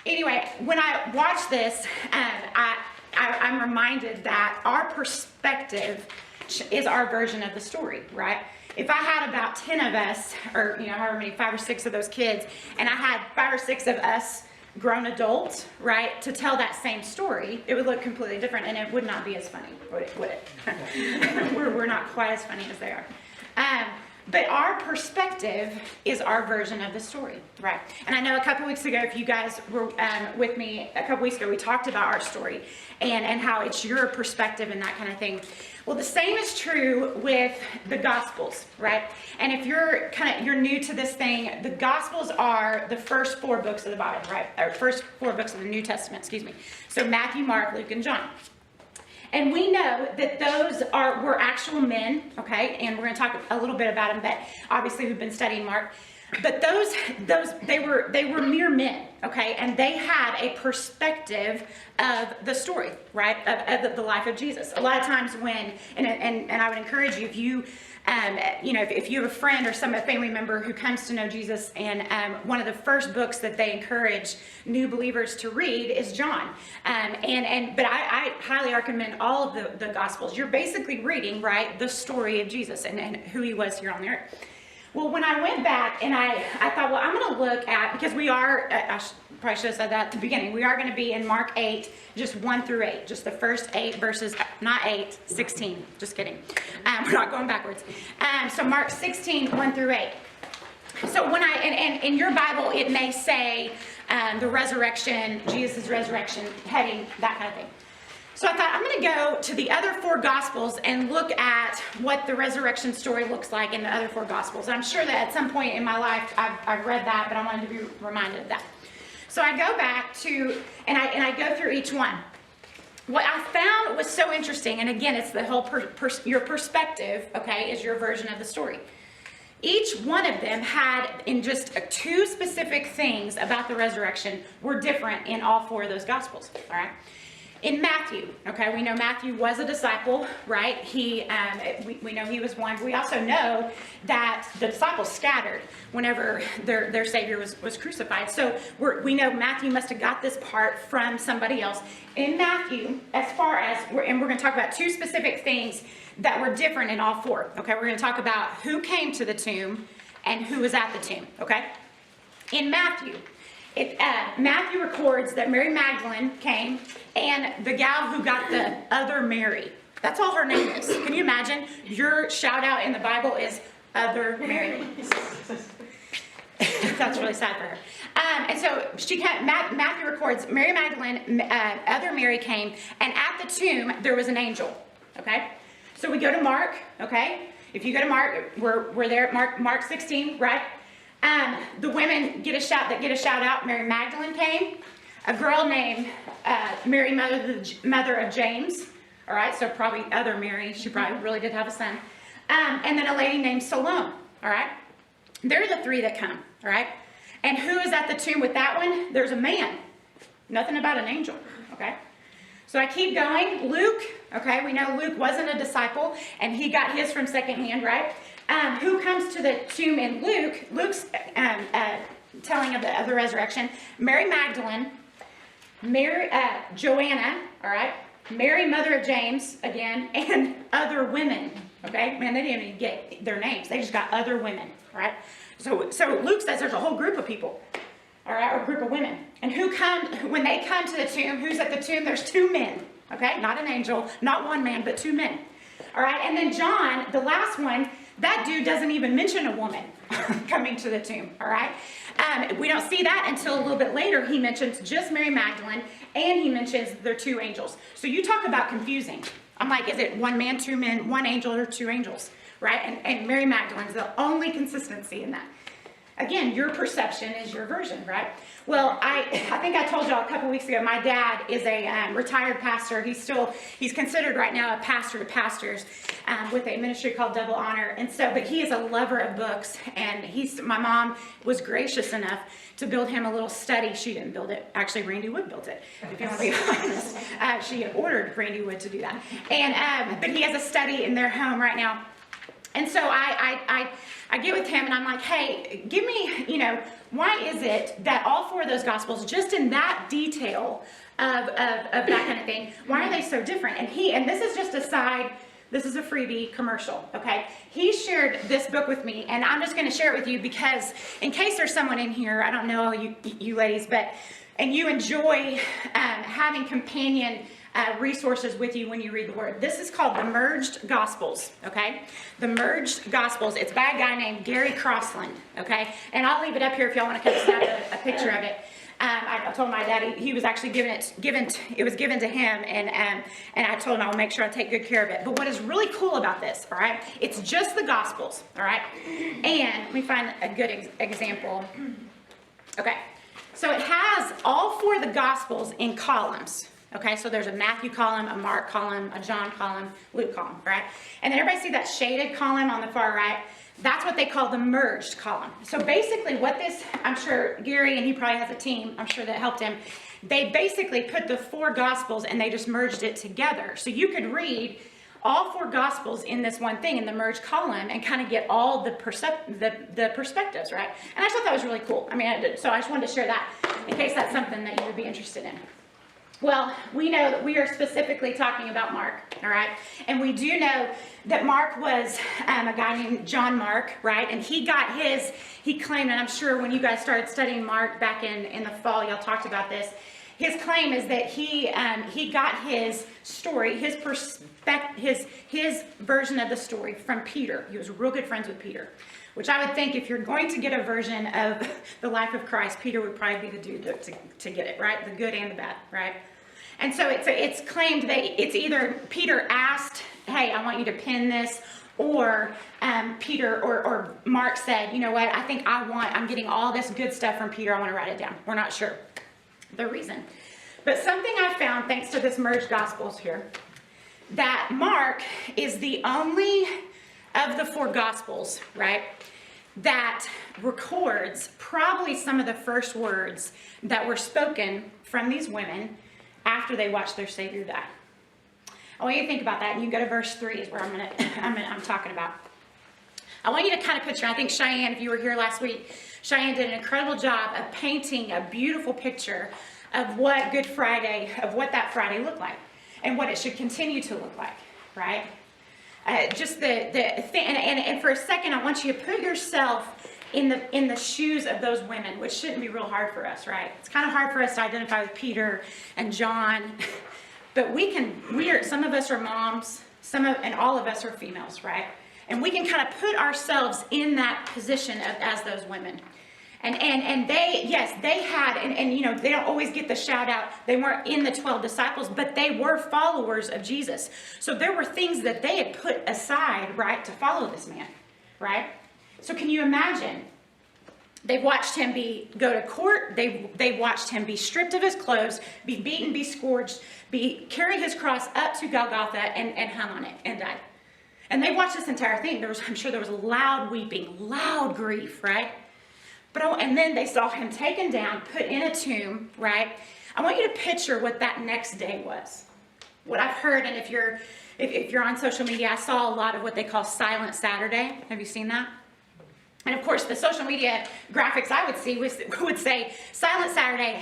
Anyway, when I watch this, I'm reminded that our perspective is our version of the story, right? If I had about 10 of us, or however many, 5 or 6 of those kids, and I had 5 or 6 of us grown adults, right, to tell that same story, it would look completely different, and it would not be as funny, would it? we're not quite as funny as they are. But our perspective is our version of the story, right? And I know a couple weeks ago, if you guys were with me a couple weeks ago, we talked about our story and how it's your perspective and that kind of thing. Well, the same is true with the Gospels, right? And if you're new to this thing, the Gospels are the first 4 books of the Bible, right? Or first 4 books of the New Testament, excuse me. So Matthew, Mark, Luke, and John. And we know that those were actual men, okay? And we're going to talk a little bit about them, but obviously we've been studying Mark. But they were mere men, okay? And they had a perspective of the story, right? Of the life of Jesus. A lot of times when, and I would encourage you, if you have a friend or a family member who comes to know Jesus, and one of the first books that they encourage new believers to read is John. But I highly recommend all of the Gospels. You're basically reading, right, the story of Jesus and who he was here on the earth. Well, when I went back and I thought, well, I'm going to look at, because we are, probably should have said that at the beginning, we are going to be in Mark 8, just 1 through 8, just the first 8 verses, not 8, 16, just kidding. We're not going backwards. So Mark 16, 1 through 8. So when and in your Bible, it may say the resurrection, Jesus' resurrection, heading, that kind of thing. So I thought, I'm going to go to the other 4 Gospels and look at what the resurrection story looks like in the other 4 Gospels. I'm sure that at some point in my life I've read that, but I wanted to be reminded of that. So I go back to, and I go through each one. What I found was so interesting, and again, it's the whole, your perspective, okay, is your version of the story. Each one of them had, in just 2 specific things about the resurrection, were different in all 4 of those Gospels, all right? In Matthew, okay, we know Matthew was a disciple, right? We know he was one. We also know that the disciples scattered whenever their Savior was crucified. So we know Matthew must have got this part from somebody else. In Matthew, as far as, and we're going to talk about 2 specific things that were different in all 4. Okay, we're going to talk about who came to the tomb and who was at the tomb, okay? In Matthew, Matthew records that Mary Magdalene came, and the gal who got the other Mary. That's all her name is. Can you imagine? Your shout out in the Bible is other Mary. That's really sad for her. And so Matthew records Mary Magdalene, other Mary came, and at the tomb there was an angel. Okay? So we go to Mark, okay? If you go to Mark, we're there at Mark 16, right? The women get a shout out. Mary Magdalene came. A girl named Mary, mother of James. All right, so probably other Mary. She probably really did have a son. And then a lady named Salome. All right, they're the 3 that come. All right, and who is at the tomb with that one? There's a man. Nothing about an angel. Okay. So I keep going. Luke. Okay, we know Luke wasn't a disciple, and he got his from secondhand, right? Who comes to the tomb in Luke? Luke's telling of the resurrection. Mary Magdalene, Mary, Joanna, all right, Mary, mother of James, again, and other women. Okay, man, they didn't even get their names; they just got other women, all right. So Luke says there's a whole group of people, all right, or a group of women. And when they come to the tomb? Who's at the tomb? There's 2 men. Okay, not an angel, not 1 man, but 2 men. All right, and then John, the last one. That dude doesn't even mention a woman coming to the tomb, all right? We don't see that until a little bit later. He mentions just Mary Magdalene, and he mentions their 2 angels. So you talk about confusing. I'm like, is it 1 man, 2 men, 1 angel, or 2 angels, right? And Mary Magdalene's the only consistency in that. Again, your perception is your version, right? Well, I think I told y'all a couple weeks ago, my dad is a retired pastor. He's considered right now a pastor to pastors with a ministry called Double Honor. And so, but he is a lover of books, and my mom was gracious enough to build him a little study. She didn't build it. Actually, Randy Wood built it, if you want to be honest. She ordered Randy Wood to do that. And but he has a study in their home right now. And so I get with him and I'm like, hey, give me, why is it that all four of those gospels, just in that detail of that kind of thing, why are they so different? And this is just a side, this is a freebie commercial, okay? He shared this book with me, and I'm just going to share it with you because in case there's someone in here, I don't know you ladies, and you enjoy having companion resources with you when you read the word. This is called the Merged Gospels, okay? The Merged Gospels. It's by a guy named Gary Crossland, okay? And I'll leave it up here if y'all want to come snap a picture of it. I told my daddy he was actually it was given to him, and I told him I will make sure I take good care of it. But what is really cool about this, all right? It's just the Gospels, all right? And let me find a good example. Okay, so it has all four of the Gospels in columns. Okay, so there's a Matthew column, a Mark column, a John column, Luke column, right? And then everybody see that shaded column on the far right? That's what they call the merged column. So basically what this, I'm sure Gary, and he probably has a team, I'm sure that helped him, they basically put the four Gospels and they just merged it together. So you could read all four Gospels in this one thing, in the merged column, and kind of get all the perspectives, right? And I thought that was really cool. So I just wanted to share that in case that's something that you would be interested in. Well, we know that we are specifically talking about Mark, all right? And we do know that Mark was a guy named John Mark, right? And he claimed, and I'm sure when you guys started studying Mark back in the fall, y'all talked about this. His claim is that he got his story, his version of the story from Peter. He was real good friends with Peter, which I would think if you're going to get a version of the life of Christ, Peter would probably be the dude to get it, right? The good and the bad, right? And so it's claimed that it's either Peter asked, hey, I want you to pen this, or Peter or Mark said, you know what, I think I'm getting all this good stuff from Peter, I want to write it down. We're not sure the reason. But something I found, thanks to this merged Gospels here, that Mark is the only of the four Gospels, right, that records probably some of the first words that were spoken from these women after they watched their Savior die. I want you to think about that, and you go to verse 3 is where I'm talking about. I want you to kind of picture, I think Cheyenne, if you were here last week, Cheyenne did an incredible job of painting a beautiful picture of what Good Friday, of what that Friday looked like, and what it should continue to look like, right? Just the thing, and for a second, I want you to put yourself in the shoes of those women, which shouldn't be real hard for us, right? It's kind of hard for us to identify with Peter and John, but some of us are moms, and all of us are females, right? And we can kind of put ourselves in that position as those women. And they had, and they don't always get the shout out. They weren't in the 12 disciples, but they were followers of Jesus. So there were things that they had put aside, right, to follow this man, right? So can you imagine? They watched him go to court. They watched him be stripped of his clothes, be beaten, be scourged, carry his cross up to Golgotha and hung on it and died. And they watched this entire thing. I'm sure there was loud weeping, loud grief, right? And then they saw him taken down, put in a tomb, right? I want you to picture what that next day was. What I've heard, and if you're on social media, I saw a lot of what they call Silent Saturday. Have you seen that? And of course, the social media graphics I would see would say, Silent Saturday,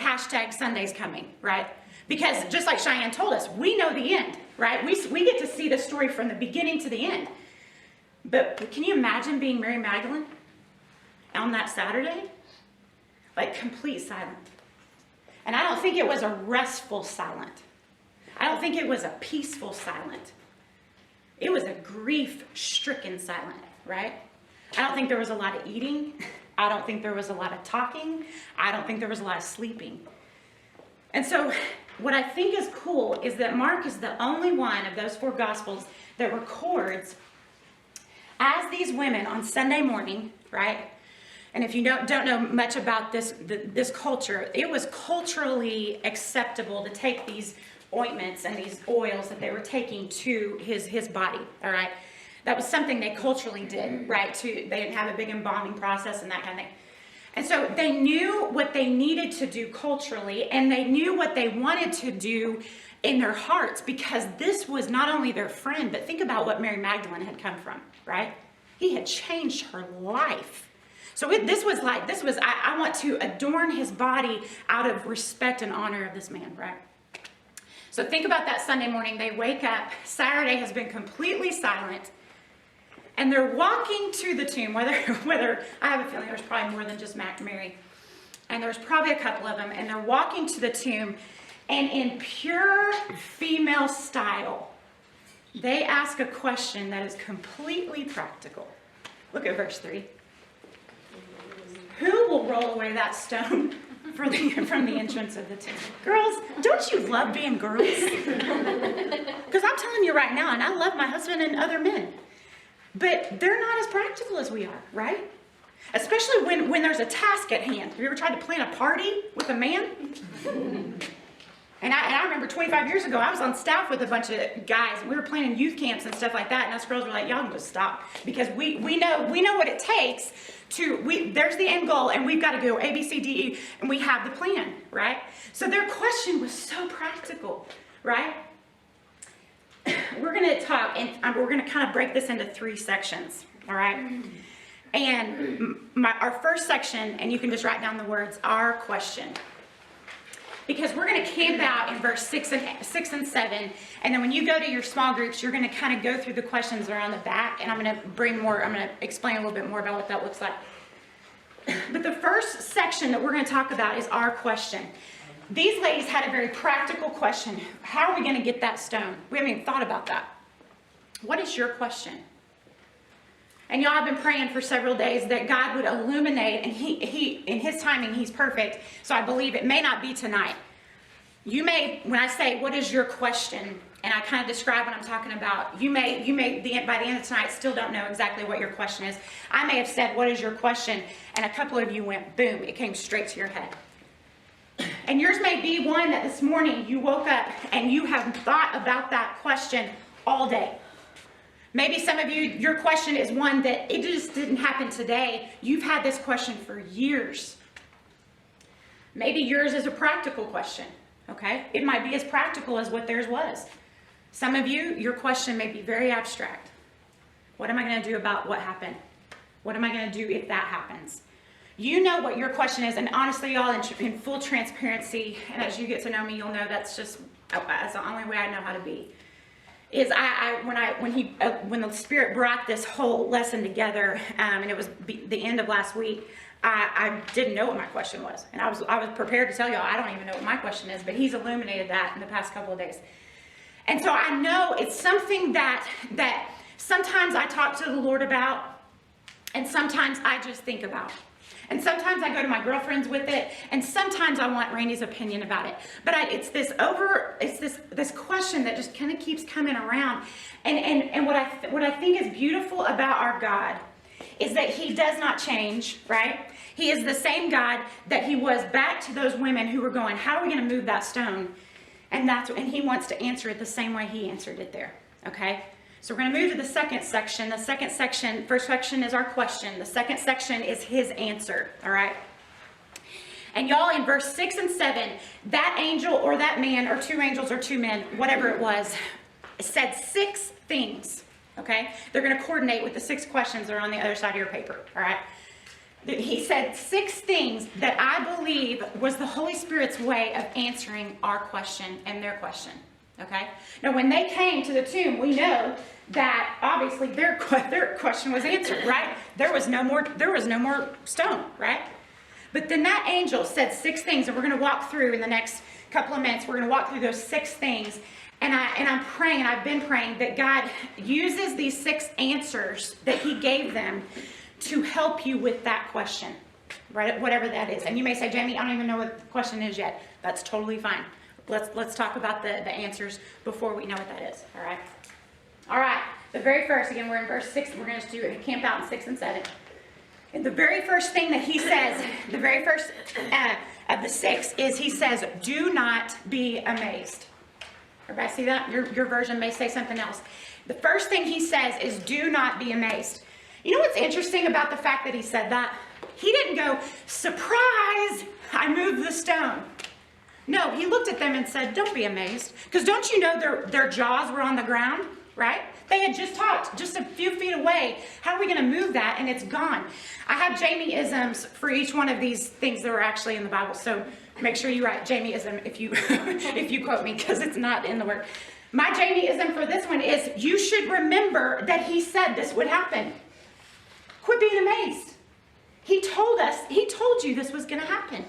#Sunday's coming, right? Because just like Cheyenne told us, we know the end, right? We get to see the story from the beginning to the end. But can you imagine being Mary Magdalene on that Saturday? Like complete silence. And I don't think it was a restful silent. I don't think it was a peaceful silent. It was a grief-stricken silent, right? I don't think there was a lot of eating. I don't think there was a lot of talking. I don't think there was a lot of sleeping. And so what I think is cool is that Mark is the only one of those four Gospels that records as these women on Sunday morning, right? And if you don't know much about this culture, it was culturally acceptable to take these ointments and these oils that they were taking to his body, all right? That was something they culturally did, right? They didn't have a big embalming process and that kind of thing. And so they knew what they needed to do culturally, and they knew what they wanted to do in their hearts, because this was not only their friend, but think about what Mary Magdalene had come from, right? He had changed her life. So I want to adorn his body out of respect and honor of this man, right? So think about that Sunday morning. They wake up. Saturday has been completely silent. And they're walking to the tomb, whether I have a feeling there's probably more than just Mac and Mary. And there's probably a couple of them. And they're walking to the tomb. And in pure female style, they ask a question that is completely practical. Look at verse 3. Who will roll away that stone from the entrance of the tomb? Girls, don't you love being girls? Because I'm telling you right now, and I love my husband and other men, but they're not as practical as we are, right? Especially when there's a task at hand. Have you ever tried to plan a party with a man? And I remember 25 years ago, I was on staff with a bunch of guys, and we were planning youth camps and stuff like that, and us girls were like, y'all can just stop. Because we know what it takes there's the end goal, and we've got to go A, B, C, D, E, and we have the plan, right? So their question was so practical, right? We're going to talk, and we're going to kind of break this into 3 sections, all right? And our first section, and you can just write down the words, our question. Because we're going to camp out in verse 6 and 7, and then when you go to your small groups, you're going to kind of go through the questions that are on the back, and I'm going to explain a little bit more about what that looks like. But the first section that we're going to talk about is our question. These ladies had a very practical question. How are we going to get that stone? We haven't even thought about that. What is your question? And y'all have been praying for several days that God would illuminate, and he in his timing, he's perfect. So I believe it may not be tonight. You may, when I say, what is your question? And I kind of describe what I'm talking about. You may by the end of tonight still don't know exactly what your question is. I may have said, what is your question? And a couple of you went, boom, it came straight to your head. And yours may be one that this morning you woke up and you have thought about that question all day. Maybe some of you, your question is one that it just didn't happen today. You've had this question for years. Maybe yours is a practical question, okay? It might be as practical as what theirs was. Some of you, your question may be very abstract. What am I going to do about what happened? What am I going to do if that happens? You know what your question is, and honestly, y'all, in full transparency, and as you get to know me, you'll know that's the only way I know how to be. Is when the Spirit brought this whole lesson together, and it was the end of last week, I didn't know what my question was, and I was prepared to tell y'all I don't even know what my question is, but He's illuminated that in the past couple of days, and so I know it's something that sometimes I talk to the Lord about, and sometimes I just think about. And sometimes I go to my girlfriends with it, and sometimes I want Randy's opinion about it. But it's this question that just kind of keeps coming around. And what I think is beautiful about our God is that He does not change, right? He is the same God that He was back to those women who were going, how are we going to move that stone? And He wants to answer it the same way He answered it there, okay? So we're going to move to the second section. First section is our question. The second section is His answer, all right? And y'all, in verse 6 and 7, that angel or that man or 2 angels or 2 men, whatever it was, said 6 things, okay? They're going to coordinate with the 6 questions that are on the other side of your paper, all right? He said 6 things that I believe was the Holy Spirit's way of answering our question and their question. Okay. Now, when they came to the tomb, we know that obviously their question was answered, right? There was no more stone, right? But then that angel said 6 things, and we're going to walk through in the next couple of minutes. We're going to walk through those 6 things, and I'm praying, and I've been praying that God uses these 6 answers that He gave them to help you with that question, right? Whatever that is. And you may say, Jayme, I don't even know what the question is yet. That's totally fine. Let's talk about the answers before we know what that is, all right? All right, the very first, again, we're in verse 6. We're going to do it, camp out in 6 and 7. And the very first thing that He says, the very first of the 6 is He says, do not be amazed. Everybody see that? Your version may say something else. The first thing He says is, do not be amazed. You know what's interesting about the fact that He said that? He didn't go, surprise, I moved the stone. No, He looked at them and said, don't be amazed. Because don't you know their jaws were on the ground, right? They had just talked just a few feet away. How are we going to move that? And it's gone. I have Jayme-isms for each one of these things that are actually in the Bible. So make sure you write Jayme-ism if you if you quote me, because it's not in the word. My Jayme-ism for this one is, you should remember that he said this would happen. Quit being amazed. He told you this was going to happen.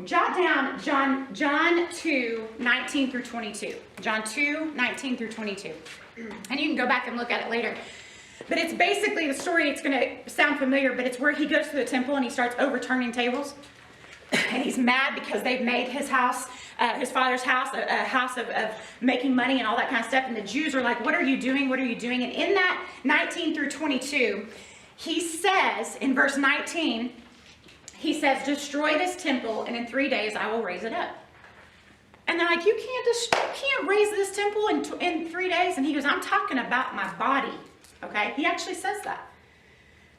Jot down John 2, 19 through 22. John 2, 19 through 22. And you can go back and look at it later. But it's basically the story, it's going to sound familiar, but it's where he goes to the temple and he starts overturning tables. And he's mad because they've made his house, his father's house, a house of making money and all that kind of stuff. And the Jews are like, what are you doing? What are you doing? And in that 19 through 22, he says, in verse 19, he says, destroy this temple, and in 3 days I will raise it up. And they're like, you can't raise this temple in 3 days. And he goes, I'm talking about my body. Okay? He actually says that.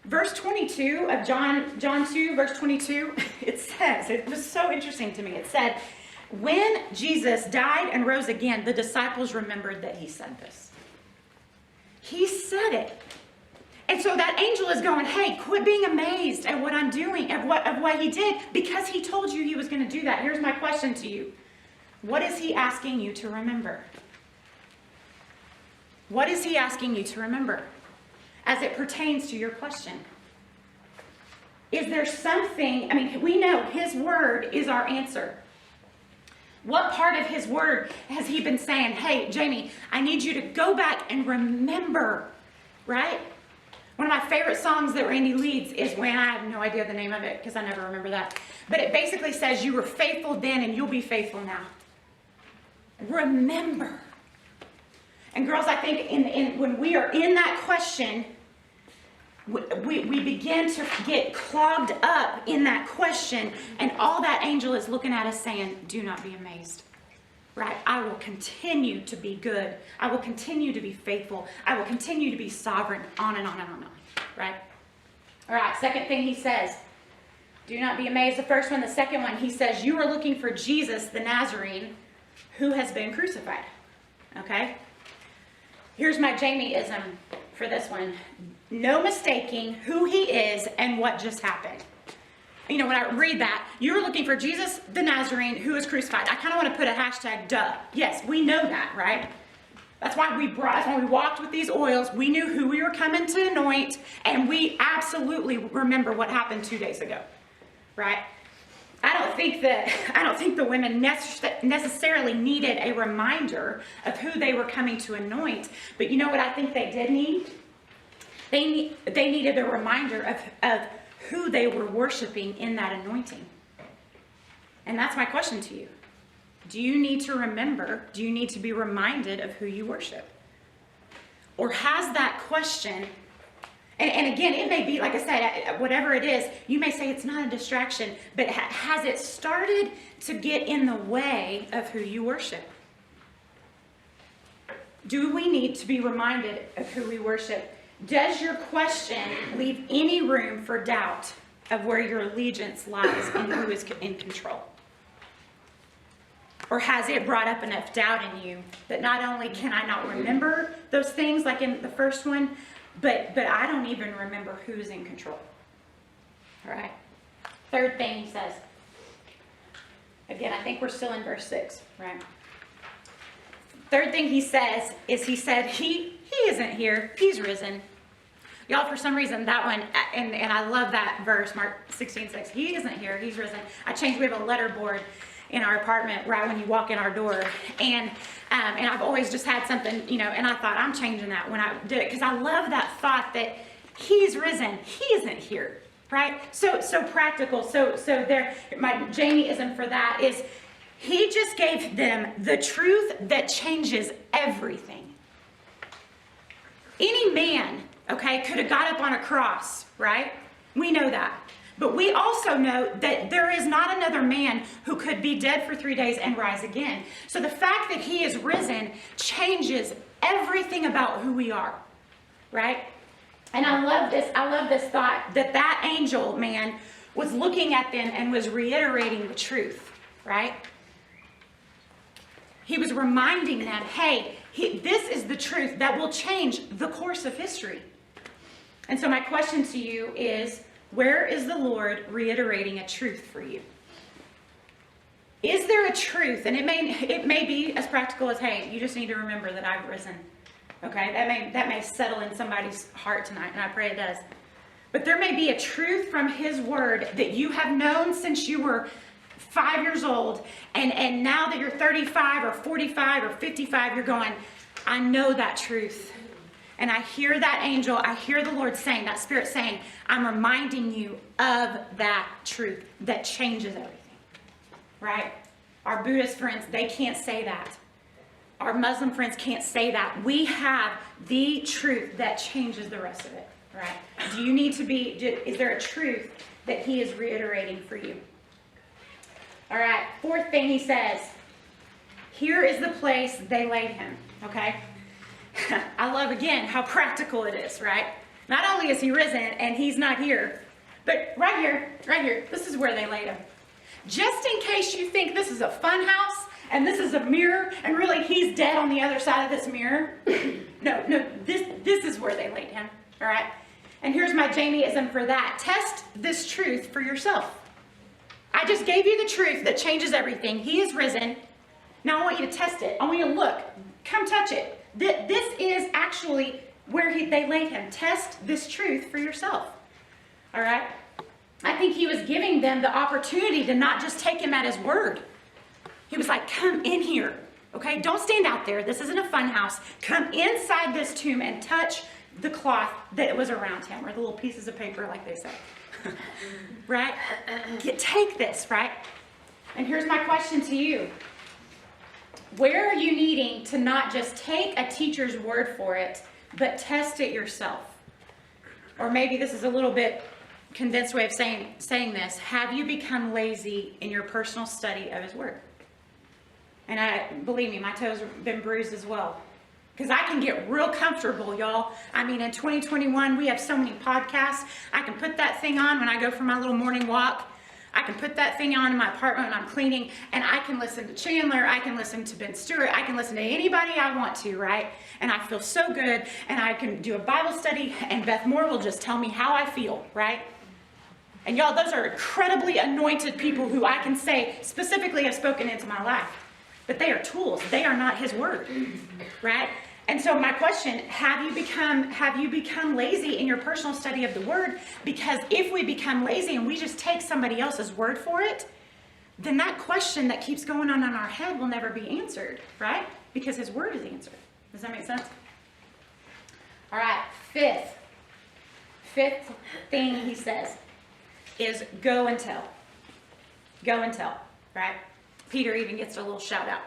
Verse 22 of John 2, verse 22, it says, it was so interesting to me. It said, when Jesus died and rose again, the disciples remembered that he said this. He said it. And so that angel is going, hey, quit being amazed at what I'm doing, of what he did, because he told you he was going to do that. Here's my question to you. What is he asking you to remember? What is he asking you to remember as it pertains to your question? Is there something, I mean, we know his word is our answer. What part of his word has he been saying, hey, Jayme, I need you to go back and remember, right? One of my favorite songs that Randy leads is When, I have no idea the name of it because I never remember that. But it basically says, you were faithful then and you'll be faithful now. Remember. And girls, I think when we are in that question, we begin to get clogged up in that question, and all that angel is looking at us saying, do not be amazed. Right? I will continue to be good. I will continue to be faithful. I will continue to be sovereign, on and on and on and on. Right? All right, second thing he says, do not be amazed. The first one. The second one, he says, you are looking for Jesus, the Nazarene, who has been crucified. Okay? Here's my Jayme-ism for this one. No mistaking who he is and what just happened. You know, when I read that, you're looking for Jesus the Nazarene who is crucified. I kind of want to put a hashtag, duh. Yes, we know that, right? That's why we walked with these oils. We knew who we were coming to anoint, and we absolutely remember what happened 2 days ago, right? I don't think the women necessarily needed a reminder of who they were coming to anoint. But you know what I think they did need? They needed a reminder of who they were worshiping in that anointing. And that's my question to you. Do you need to remember? Do you need to be reminded of who you worship? Or has that question, and again, it may be, like I said, whatever it is, you may say it's not a distraction, but has it started to get in the way of who you worship? Do we need to be reminded of who we worship? Does your question leave any room for doubt of where your allegiance lies and who is in control? Or has it brought up enough doubt in you that not only can I not remember those things like in the first one, but I don't even remember who's in control? All right. Third thing he says. Again, I think we're still in verse 6, right? Third thing he says is he said, he isn't here. He's risen. Y'all, for some reason, that one, and I love that verse, Mark 16:6. He isn't here. He's risen. We have a letter board in our apartment right when you walk in our door. And I've always just had something, you know, and I thought, I'm changing that when I do it, because I love that thought that he's risen. He isn't here, right? So practical. So there, my Jayme-ism for that is, he just gave them the truth that changes everything. Any man, okay, could have got up on a cross, right? We know that. But we also know that there is not another man who could be dead for 3 days and rise again. So the fact that he is risen changes everything about who we are, right? And I love this thought that angel man was looking at them and was reiterating the truth, right? He was reminding them, hey, this is the truth that will change the course of history. And so my question to you is, where is the Lord reiterating a truth for you? Is there a truth? And it may be as practical as, hey, you just need to remember that I've risen. Okay, that may settle in somebody's heart tonight, and I pray it does. But there may be a truth from his word that you have known since you were 5 years old, and now that you're 35 or 45 or 55, you're going, I know that truth. And I hear that angel, I hear the Lord saying, that Spirit saying, I'm reminding you of that truth that changes everything. Right? Our Buddhist friends, they can't say that. Our Muslim friends can't say that. We have the truth that changes the rest of it. Right? Do you need to be, is there a truth that he is reiterating for you? All right, fourth thing he says, here is the place they laid him, okay? I love, again, how practical it is, right? Not only is he risen and he's not here, but right here, this is where they laid him. Just in case you think this is a fun house and this is a mirror and really he's dead on the other side of this mirror. No, this is where they laid him, all right? And here's my Jaymeism for that. Test this truth for yourself. I just gave you the truth that changes everything. He is risen. Now I want you to test it. I want you to look. Come touch it. This is actually where they laid him. Test this truth for yourself. All right? I think he was giving them the opportunity to not just take him at his word. He was like, come in here. Okay? Don't stand out there. This isn't a fun house. Come inside this tomb and touch the cloth that was around him, or the little pieces of paper, like they say. Right? Take this, right? And here's my question to you. Where are you needing to not just take a teacher's word for it, but test it yourself? Or maybe this is a little bit condensed way of saying this. Have you become lazy in your personal study of his word? And believe me, my toes have been bruised as well. Because I can get real comfortable, y'all. I mean, in 2021, we have so many podcasts. I can put that thing on when I go for my little morning walk. I can put that thing on in my apartment when I'm cleaning, and I can listen to Chandler. I can listen to Ben Stewart. I can listen to anybody I want to, right? And I feel so good, and I can do a Bible study, and Beth Moore will just tell me how I feel, right? And y'all, those are incredibly anointed people who I can say specifically have spoken into my life. But they are tools. They are not his word, right? And so my question, have you become lazy in your personal study of the word? Because if we become lazy and we just take somebody else's word for it, then that question that keeps going on in our head will never be answered, right? Because his word is answered. Does that make sense? All right, fifth thing he says is go and tell. Go and tell, right? Peter even gets a little shout out.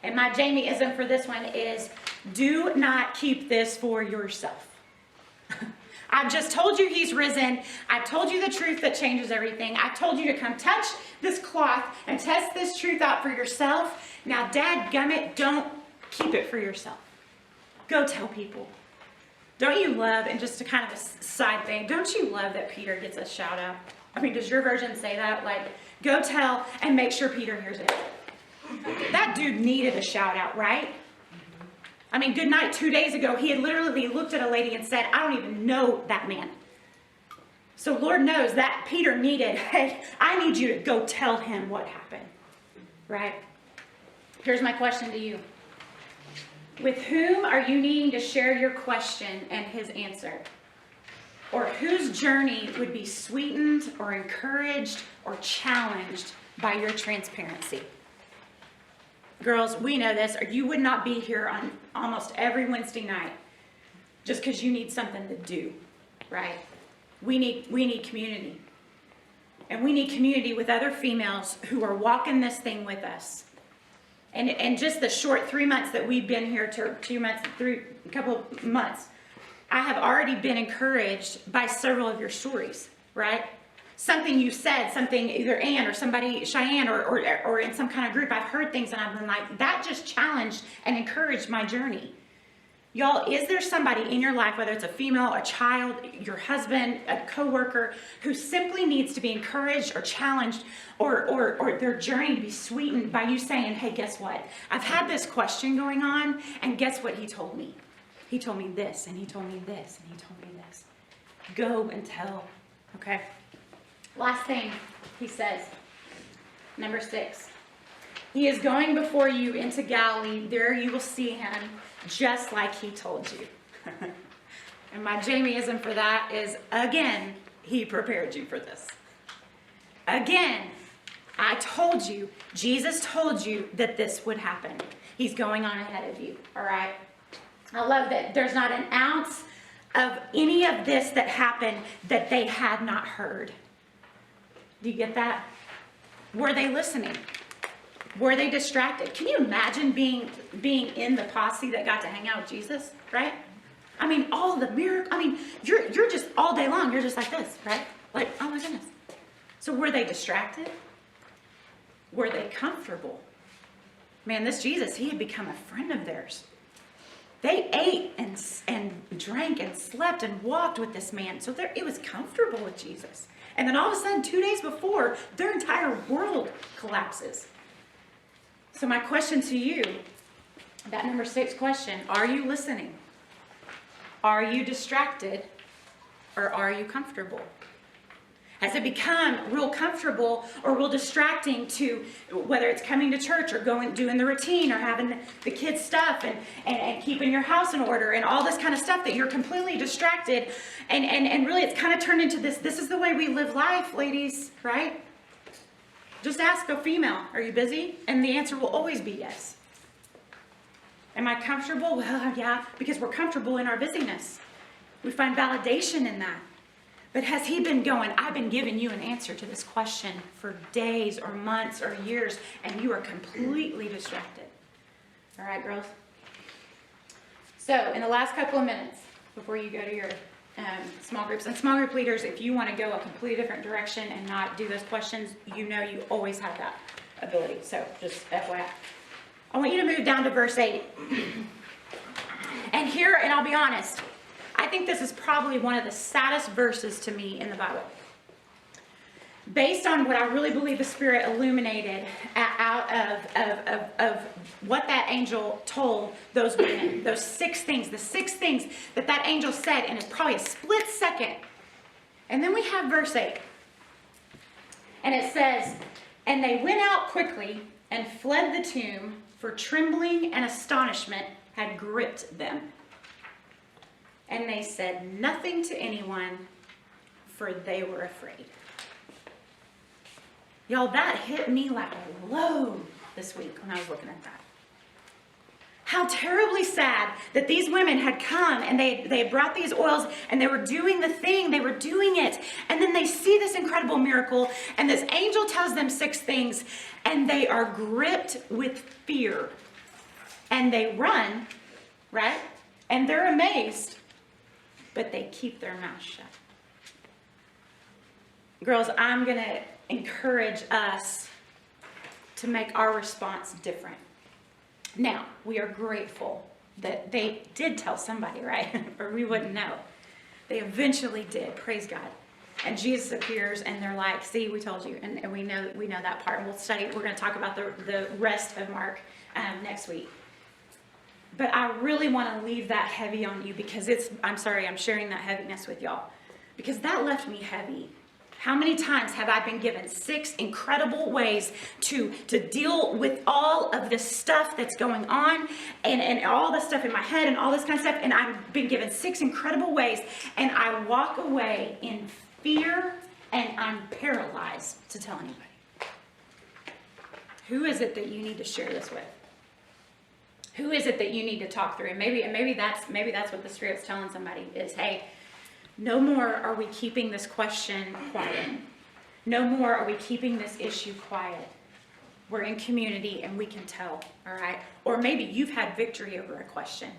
And my Jaymeism for this one is, do not keep this for yourself. I've just told you he's risen. I've told you the truth that changes everything. I've told you to come touch this cloth and test this truth out for yourself. Now, dadgummit, don't keep it for yourself. Go tell people. Don't you love, and just a kind of a side thing, don't you love that Peter gets a shout out? I mean, does your version say that? Like, go tell and make sure Peter hears it. That dude needed a shout out, right? I mean, good night 2 days ago, he had literally looked at a lady and said, I don't even know that man. So Lord knows that Peter needed, hey, I need you to go tell him what happened, right? Here's my question to you. With whom are you needing to share your question and his answer? Or whose journey would be sweetened or encouraged or challenged by your transparency? Girls, we know this, or you would not be here on almost every Wednesday night just because you need something to do, right? We need community. And we need community with other females who are walking this thing with us. And just the short 3 months that we've been here, a couple of months, I have already been encouraged by several of your stories, right? Something you said, something either Ann or somebody, Cheyenne, or in some kind of group, I've heard things and I've been like, that just challenged and encouraged my journey. Y'all, is there somebody in your life, whether it's a female, a child, your husband, a coworker, who simply needs to be encouraged or challenged or their journey to be sweetened by you saying, hey, guess what? I've had this question going on, and guess what he told me? He told me this, and he told me this, and he told me this. Go and tell, okay? Last thing he says, number 6. He is going before you into Galilee. There you will see him, just like he told you. And my Jaymeism for that is, again, he prepared you for this. Again, I told you, Jesus told you that this would happen. He's going on ahead of you, all right? I love that there's not an ounce of any of this that happened that they had not heard. Do you get that? Were they listening? Were they distracted? Can you imagine being in the posse that got to hang out with Jesus, right? I mean, all the miracles. I mean, you're just all day long, you're just like this, right? Like, oh my goodness. So were they distracted? Were they comfortable? Man, this Jesus, he had become a friend of theirs. They ate and drank and slept and walked with this man. So it was comfortable with Jesus. And then all of a sudden, 2 days before, their entire world collapses. So my question to you, that number 6 question, are you listening? Are you distracted? Or are you comfortable? Has it become real comfortable or real distracting to, whether it's coming to church or doing the routine or having the kids' stuff and keeping your house in order and all this kind of stuff, that you're completely distracted and really it's kind of turned into this is the way we live life, ladies, right? Just ask a female, are you busy? And the answer will always be yes. Am I comfortable? Well, yeah, because we're comfortable in our busyness. We find validation in that. But has he been going, I've been giving you an answer to this question for days or months or years, and you are completely distracted. All right, girls? So in the last couple of minutes, before you go to your small groups, and small group leaders, if you want to go a completely different direction and not do those questions, you know you always have that ability. So just FYI. I want you to move down to verse 8. And here, and I'll be honest, I think this is probably one of the saddest verses to me in the Bible. Based on what I really believe the Spirit illuminated out of what that angel told those women, those 6 things, the 6 things that angel said in probably a split second. And then we have verse 8. And it says, and they went out quickly and fled the tomb, for trembling and astonishment had gripped them. And they said nothing to anyone, for they were afraid. Y'all, that hit me like a load this week when I was looking at that. How terribly sad that these women had come and they had brought these oils and they were doing the thing, they were doing it. And then they see this incredible miracle and this angel tells them 6 things and they are gripped with fear. And they run, right? And they're amazed. But they keep their mouth shut. Girls, I'm going to encourage us to make our response different. Now, we are grateful that they did tell somebody, right? Or we wouldn't know. They eventually did, praise God. And Jesus appears and they're like, see, we told you. And we know that part. And we'll study, we're going to talk about the rest of Mark next week. But I really want to leave that heavy on you because I'm sorry, I'm sharing that heaviness with y'all. Because that left me heavy. How many times have I been given 6 incredible ways to deal with all of this stuff that's going on and all the stuff in my head and all this kind of stuff. And I've been given 6 incredible ways and I walk away in fear and I'm paralyzed to tell anybody. Who is it that you need to share this with? Who is it that you need to talk through? And maybe that's what the Spirit's telling somebody is, hey, no more are we keeping this question quiet. No more are we keeping this issue quiet. We're in community and we can tell, all right? Or maybe you've had victory over a question.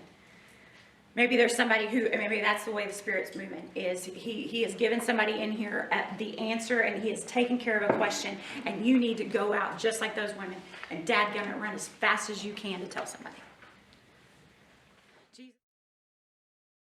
Maybe there's somebody maybe that's the way the Spirit's moving, is he has given somebody in here the answer and he has taken care of a question and you need to go out just like those women and dadgummit run as fast as you can to tell somebody.